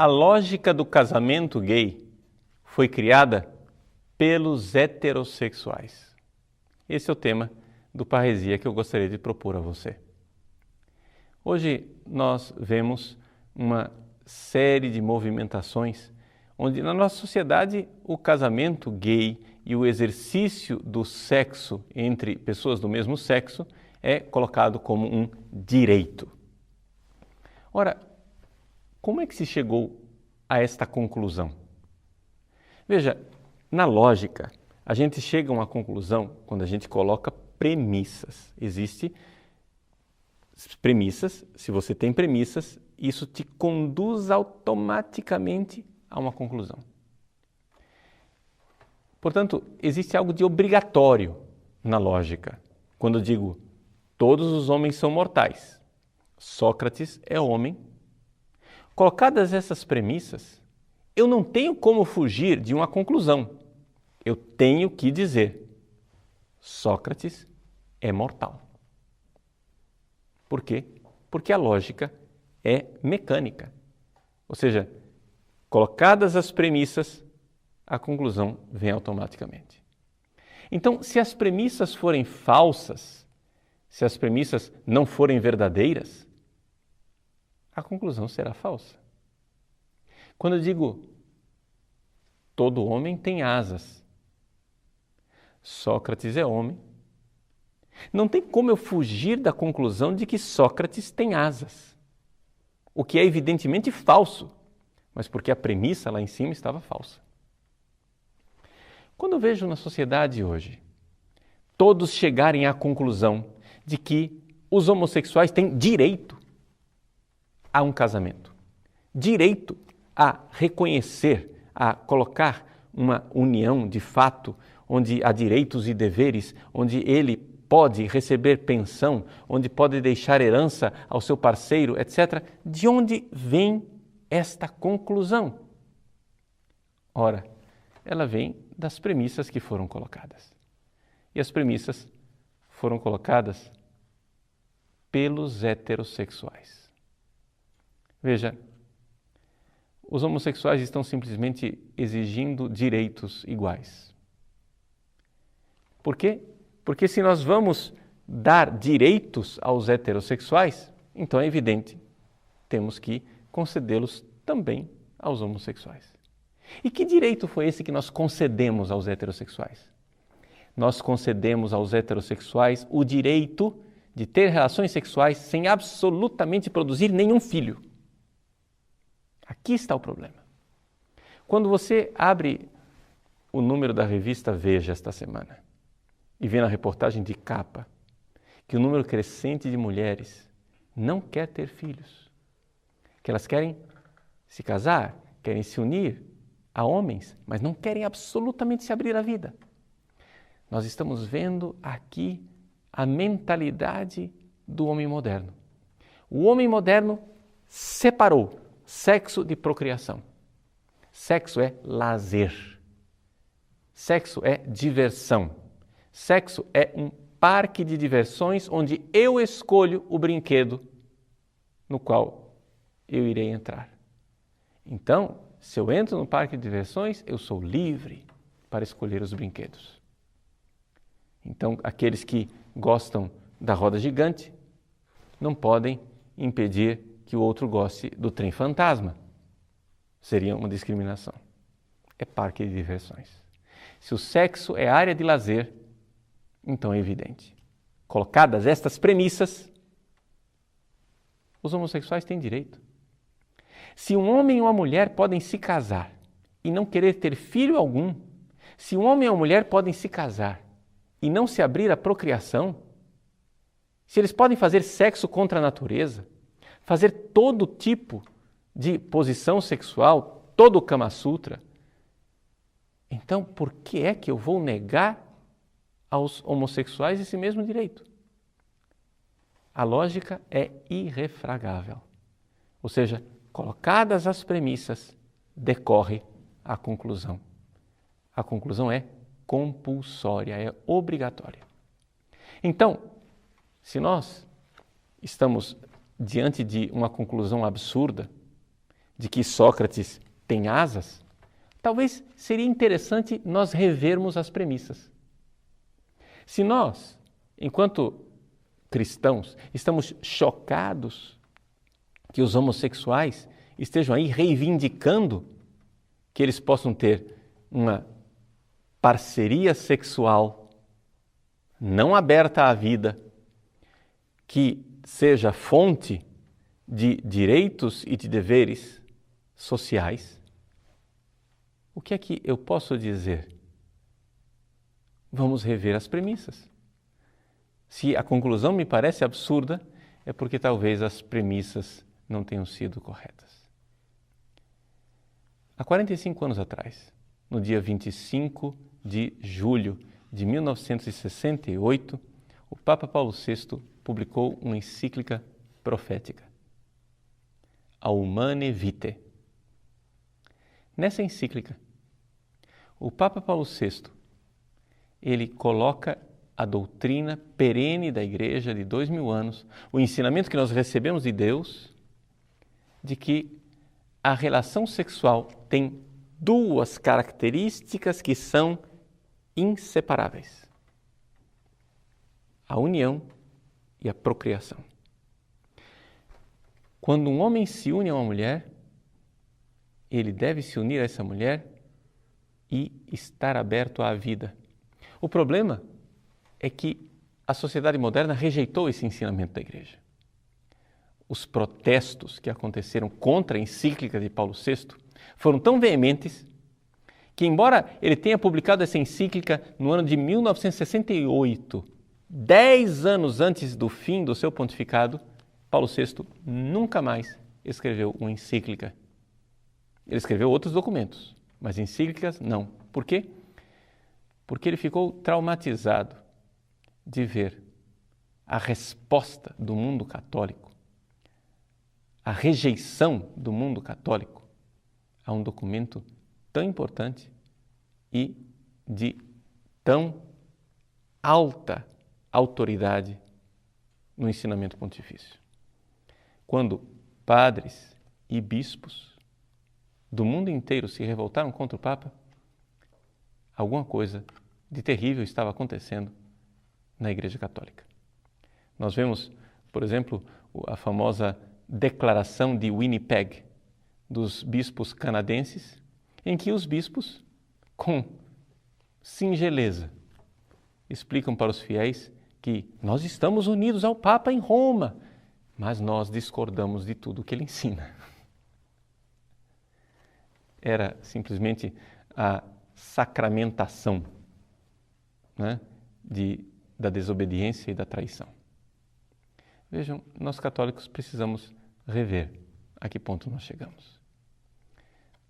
a lógica do casamento gay foi criada pelos heterossexuais. Esse é o tema do Parresia que eu gostaria de propor a você. Hoje nós vemos uma série de movimentações onde na nossa sociedade o casamento gay e o exercício do sexo entre pessoas do mesmo sexo é colocado como um direito. Ora, como é que se chegou a esta conclusão? Veja, na lógica, a gente chega a uma conclusão quando a gente coloca premissas. Existem premissas, se você tem premissas, isso te conduz automaticamente a uma conclusão. Portanto, existe algo de obrigatório na lógica. Quando eu digo todos os homens são mortais, Sócrates é homem. Colocadas essas premissas, eu não tenho como fugir de uma conclusão. Eu tenho que dizer, Sócrates é mortal. Por quê? Porque a lógica é mecânica. Ou seja, colocadas as premissas, a conclusão vem automaticamente. Então, se as premissas forem falsas, se as premissas não forem verdadeiras, a conclusão será falsa. Quando eu digo todo homem tem asas, Sócrates é homem, não tem como eu fugir da conclusão de que Sócrates tem asas, o que é evidentemente falso, mas porque a premissa lá em cima estava falsa. Quando eu vejo na sociedade hoje todos chegarem à conclusão de que os homossexuais têm direito a um casamento, direito a reconhecer, a colocar uma união de fato, onde há direitos e deveres, onde ele pode receber pensão, onde pode deixar herança ao seu parceiro, etc. De onde vem esta conclusão? Ora, ela vem das premissas que foram colocadas. E as premissas foram colocadas pelos heterossexuais. Veja, os homossexuais estão simplesmente exigindo direitos iguais. Por quê? Porque se nós vamos dar direitos aos heterossexuais, então é evidente, temos que concedê-los também aos homossexuais. E que direito foi esse que nós concedemos aos heterossexuais? Nós concedemos aos heterossexuais o direito de ter relações sexuais sem absolutamente produzir nenhum filho. Aqui está o problema. Quando você abre o número da revista Veja esta semana e vê na reportagem de capa que o número crescente de mulheres não quer ter filhos, que elas querem se casar, querem se unir a homens, mas não querem absolutamente se abrir à vida. Nós estamos vendo aqui a mentalidade do homem moderno. O homem moderno separou sexo de procriação. Sexo é lazer. Sexo é diversão. Sexo é um parque de diversões onde eu escolho o brinquedo no qual eu irei entrar. Então, se eu entro no parque de diversões, eu sou livre para escolher os brinquedos. Então, aqueles que gostam da roda gigante não podem impedir que o outro goste do trem fantasma. Seria uma discriminação. É parque de diversões. Se o sexo é área de lazer, então é evidente. Colocadas estas premissas, os homossexuais têm direito. Se um homem e uma mulher podem se casar e não querer ter filho algum, se um homem e uma mulher podem se casar e não se abrir à procriação, se eles podem fazer sexo contra a natureza, fazer todo tipo de posição sexual, todo o Kama Sutra, então por que é que eu vou negar aos homossexuais esse mesmo direito? A lógica é irrefragável. Ou seja, colocadas as premissas, decorre a conclusão. A conclusão é compulsória, é obrigatória. Então, se nós estamos diante de uma conclusão absurda, de que Sócrates tem asas, talvez seria interessante nós revermos as premissas. Se nós, enquanto cristãos, estamos chocados que os homossexuais estejam aí reivindicando que eles possam ter uma parceria sexual não aberta à vida, que seja fonte de direitos e de deveres sociais, o que é que eu posso dizer? Vamos rever as premissas. Se a conclusão me parece absurda, é porque talvez as premissas não tenham sido corretas. Há 45 anos atrás, no dia 25 de julho de 1968, o Papa Paulo VI publicou uma encíclica profética, a Humanae Vitae. Nessa encíclica, o Papa Paulo VI, ele coloca a doutrina perene da Igreja de 2000 anos, o ensinamento que nós recebemos de Deus, de que a relação sexual tem duas características que são inseparáveis: a união e a procriação. Quando um homem se une a uma mulher, ele deve se unir a essa mulher e estar aberto à vida. O problema é que a sociedade moderna rejeitou esse ensinamento da Igreja. Os protestos que aconteceram contra a encíclica de Paulo VI foram tão veementes que, embora ele tenha publicado essa encíclica no ano de 1968, 10 anos antes do fim do seu pontificado, Paulo VI nunca mais escreveu uma encíclica. Ele escreveu outros documentos, mas encíclicas não. Por quê? Porque ele ficou traumatizado de ver a resposta do mundo católico, a rejeição do mundo católico a um documento tão importante e de tão alta autoridade no ensinamento pontifício. Quando padres e bispos do mundo inteiro se revoltaram contra o Papa, alguma coisa de terrível estava acontecendo na Igreja Católica. Nós vemos, por exemplo, a famosa Declaração de Winnipeg dos bispos canadenses, em que os bispos, com singeleza, explicam para os fiéis que nós estamos unidos ao Papa em Roma, mas nós discordamos de tudo o que ele ensina. Era simplesmente a sacramentação, né, da desobediência e da traição. Vejam, nós católicos precisamos rever a que ponto nós chegamos.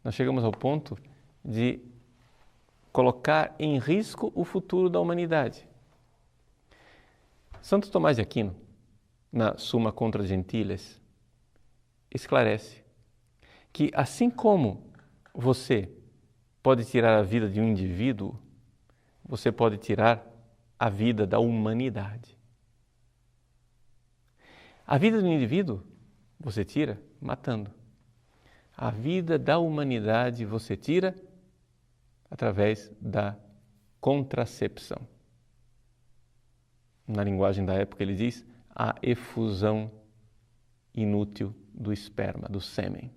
Nós chegamos ao ponto de colocar em risco o futuro da humanidade. Santo Tomás de Aquino, na Summa Contra Gentiles, esclarece que assim como você pode tirar a vida de um indivíduo, você pode tirar a vida da humanidade. A vida do indivíduo você tira matando. A vida da humanidade você tira através da contracepção. Na linguagem da época ele diz a efusão inútil do esperma, do sêmen.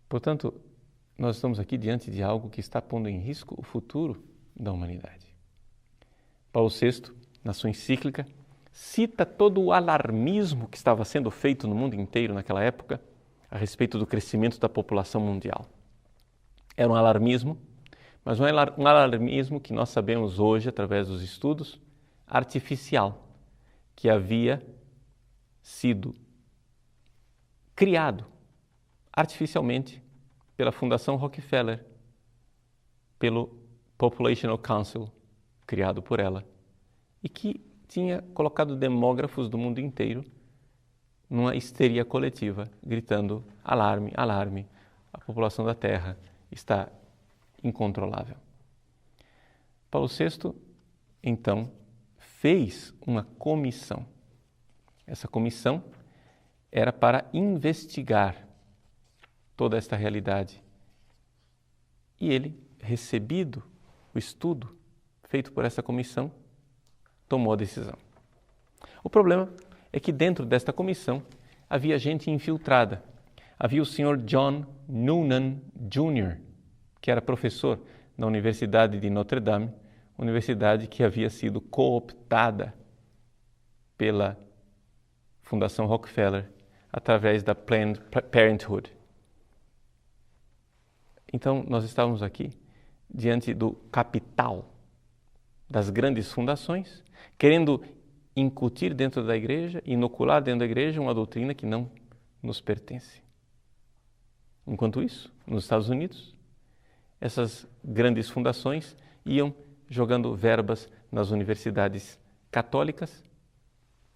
Portanto, nós estamos aqui diante de algo que está pondo em risco o futuro da humanidade. Paulo VI, na sua encíclica, cita todo o alarmismo que estava sendo feito no mundo inteiro naquela época a respeito do crescimento da população mundial. Era um alarmismo, mas um alarmismo que nós sabemos hoje, através dos estudos, artificial, que havia sido criado artificialmente pela Fundação Rockefeller, pelo Populational Council, criado por ela, e que tinha colocado demógrafos do mundo inteiro numa histeria coletiva, gritando alarme, alarme, a população da Terra está incontrolável. Paulo VI, então, fez uma comissão. Essa comissão era para investigar toda esta realidade. E ele, recebido o estudo feito por essa comissão, tomou a decisão. O problema é que dentro desta comissão havia gente infiltrada. Havia o Sr. John Noonan Jr., que era professor na Universidade de Notre Dame, universidade que havia sido cooptada pela Fundação Rockefeller através da Planned Parenthood. Então, nós estávamos aqui diante do capital das grandes fundações, querendo incutir dentro da igreja, inocular dentro da igreja uma doutrina que não nos pertence. Enquanto isso, nos Estados Unidos, essas grandes fundações iam jogando verbas nas universidades católicas,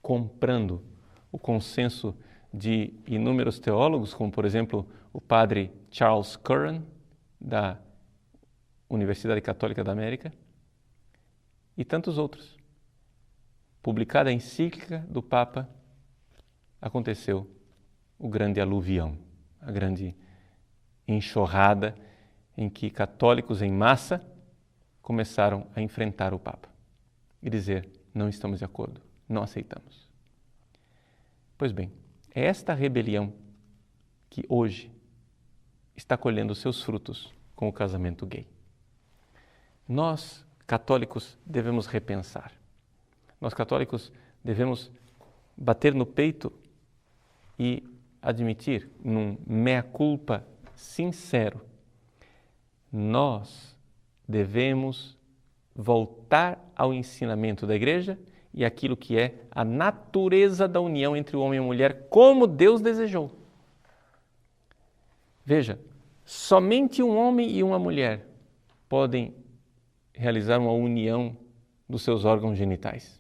comprando o consenso de inúmeros teólogos, como por exemplo o padre Charles Curran, da Universidade Católica da América, e tantos outros. Publicada a encíclica do Papa, aconteceu o grande aluvião, a grande enxurrada em que católicos em massa começaram a enfrentar o Papa e dizer: não estamos de acordo, não aceitamos. Pois bem, é esta rebelião que hoje está colhendo seus frutos com o casamento gay. Nós, católicos, devemos repensar. Nós, católicos, devemos bater no peito e admitir, num mea-culpa sincero, nós devemos voltar ao ensinamento da igreja e aquilo que é a natureza da união entre o homem e a mulher, como Deus desejou. Veja, somente um homem e uma mulher podem realizar uma união dos seus órgãos genitais.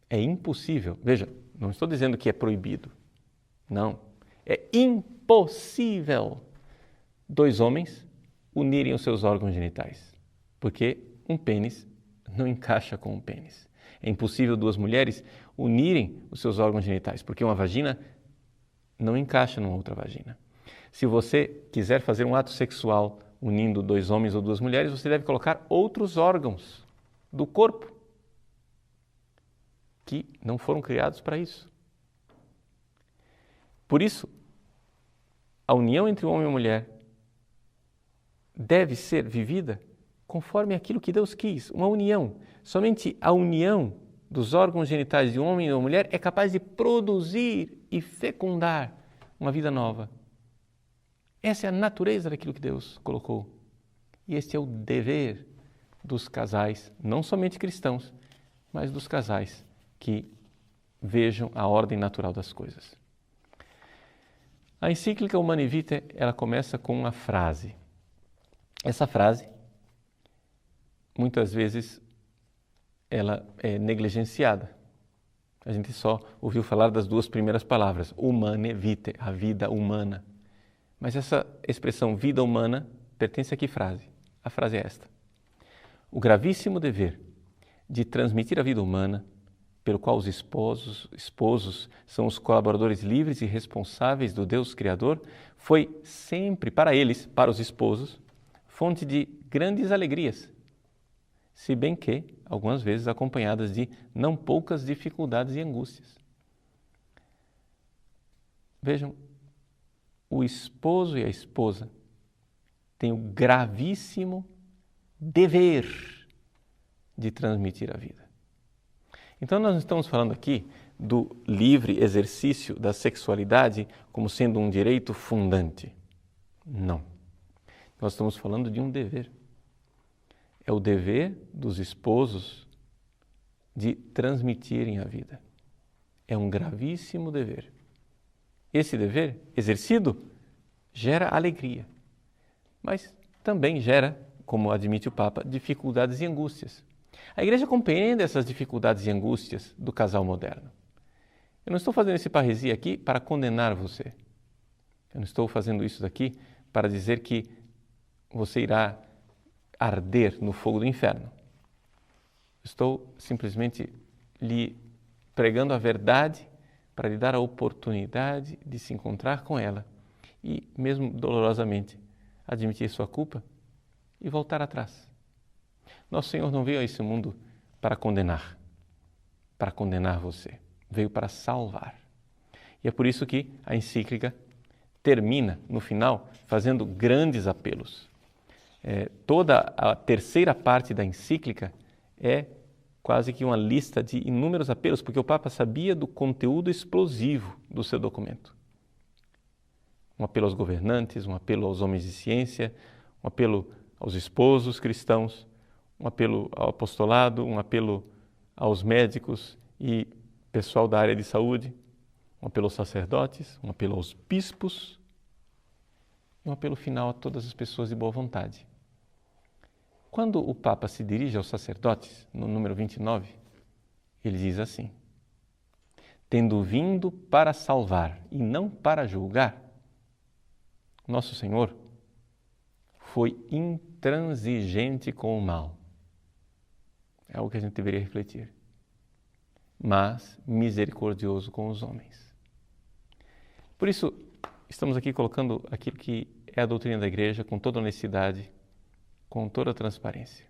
É impossível. Veja, não estou dizendo que é proibido. Não. É impossível dois homens unirem os seus órgãos genitais, porque um pênis não encaixa com um pênis. É impossível duas mulheres unirem os seus órgãos genitais, porque uma vagina não encaixa numa outra vagina. Se você quiser fazer um ato sexual unindo dois homens ou duas mulheres, você deve colocar outros órgãos do corpo que não foram criados para isso. Por isso, a união entre o homem e a mulher deve ser vivida conforme aquilo que Deus quis, uma união. Somente a união dos órgãos genitais de um homem e de uma mulher é capaz de produzir e fecundar uma vida nova. Essa é a natureza daquilo que Deus colocou. E este é o dever dos casais, não somente cristãos, mas dos casais que vejam a ordem natural das coisas. A encíclica Humanae Vitae, ela começa com uma frase. Essa frase, muitas vezes, ela é negligenciada. A gente só ouviu falar das duas primeiras palavras, Humanae Vitae, a vida humana. Mas essa expressão vida humana pertence a que frase? A frase é esta: o gravíssimo dever de transmitir a vida humana, pelo qual os esposos são os colaboradores livres e responsáveis do Deus Criador, foi sempre para eles, para os esposos, fonte de grandes alegrias, se bem que, algumas vezes, acompanhadas de não poucas dificuldades e angústias. Vejam, o esposo e a esposa têm o gravíssimo dever de transmitir a vida. Então, nós não estamos falando aqui do livre exercício da sexualidade como sendo um direito fundante. Não. Nós estamos falando de um dever. É o dever dos esposos de transmitirem a vida. É um gravíssimo dever. Esse dever, exercido, gera alegria, mas também gera, como admite o Papa, dificuldades e angústias. A Igreja compreende essas dificuldades e angústias do casal moderno. Eu não estou fazendo esse parresia aqui para condenar você. Eu não estou fazendo isso daqui para dizer que você irá arder no fogo do inferno. Estou simplesmente lhe pregando a verdade para lhe dar a oportunidade de se encontrar com ela e, mesmo dolorosamente, admitir sua culpa e voltar atrás. Nosso Senhor não veio a esse mundo para condenar você. Veio para salvar. E é por isso que a encíclica termina, no final, fazendo grandes apelos. Toda a terceira parte da encíclica é quase que uma lista de inúmeros apelos, porque o Papa sabia do conteúdo explosivo do seu documento. Um apelo aos governantes, um apelo aos homens de ciência, um apelo aos esposos cristãos, um apelo ao apostolado, um apelo aos médicos e pessoal da área de saúde, um apelo aos sacerdotes, um apelo aos bispos e um apelo final a todas as pessoas de boa vontade. Quando o Papa se dirige aos sacerdotes, no número 29, ele diz assim: tendo vindo para salvar e não para julgar, Nosso Senhor foi intransigente com o mal. É algo que a gente deveria refletir. Mas misericordioso com os homens. Por isso, estamos aqui colocando aquilo que é a doutrina da Igreja com toda honestidade, com toda transparência.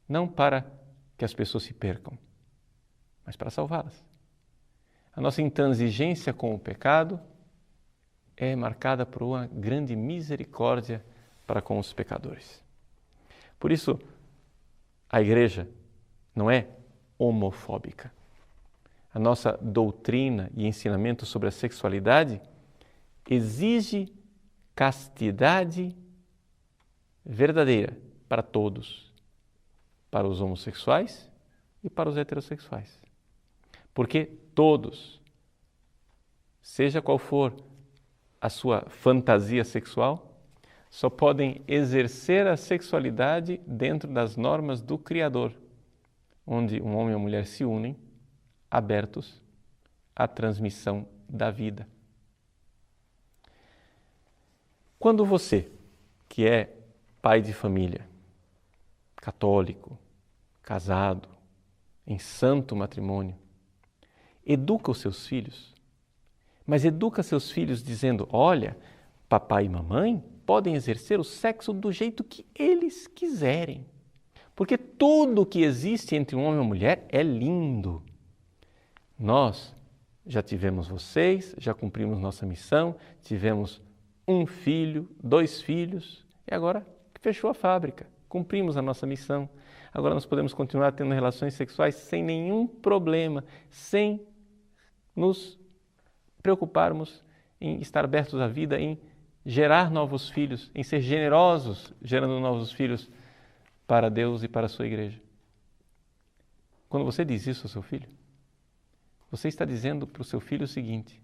Não para que as pessoas se percam, mas para salvá-las. A nossa intransigência com o pecado é marcada por uma grande misericórdia para com os pecadores. Por isso, a Igreja não é homofóbica. A nossa doutrina e ensinamento sobre a sexualidade exige castidade verdadeira para todos, para os homossexuais e para os heterossexuais. Porque todos, seja qual for a sua fantasia sexual, só podem exercer a sexualidade dentro das normas do Criador, onde um homem e uma mulher se unem, abertos à transmissão da vida. Quando você, que é pai de família, católico, casado, em santo matrimônio, educa os seus filhos, mas educa seus filhos dizendo: olha, papai e mamãe podem exercer o sexo do jeito que eles quiserem, porque tudo que existe entre um homem e uma mulher é lindo. Nós já tivemos vocês, já cumprimos nossa missão, tivemos um filho, 2 filhos, e agora fechou a fábrica, cumprimos a nossa missão. Agora nós podemos continuar tendo relações sexuais sem nenhum problema, sem nos preocuparmos em estar abertos à vida, em gerar novos filhos, em ser generosos, gerando novos filhos para Deus e para a sua igreja. Quando você diz isso ao seu filho, você está dizendo para o seu filho o seguinte: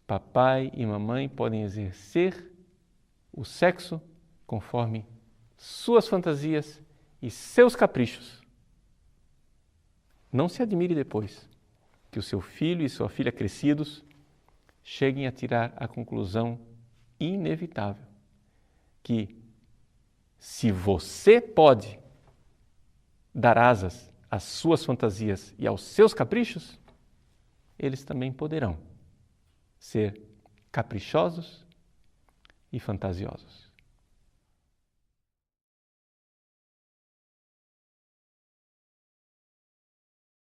papai e mamãe podem exercer o sexo conforme suas fantasias e seus caprichos. Não se admire depois que o seu filho e sua filha crescidos cheguem a tirar a conclusão inevitável que, se você pode dar asas às suas fantasias e aos seus caprichos, eles também poderão ser caprichosos e fantasiosos.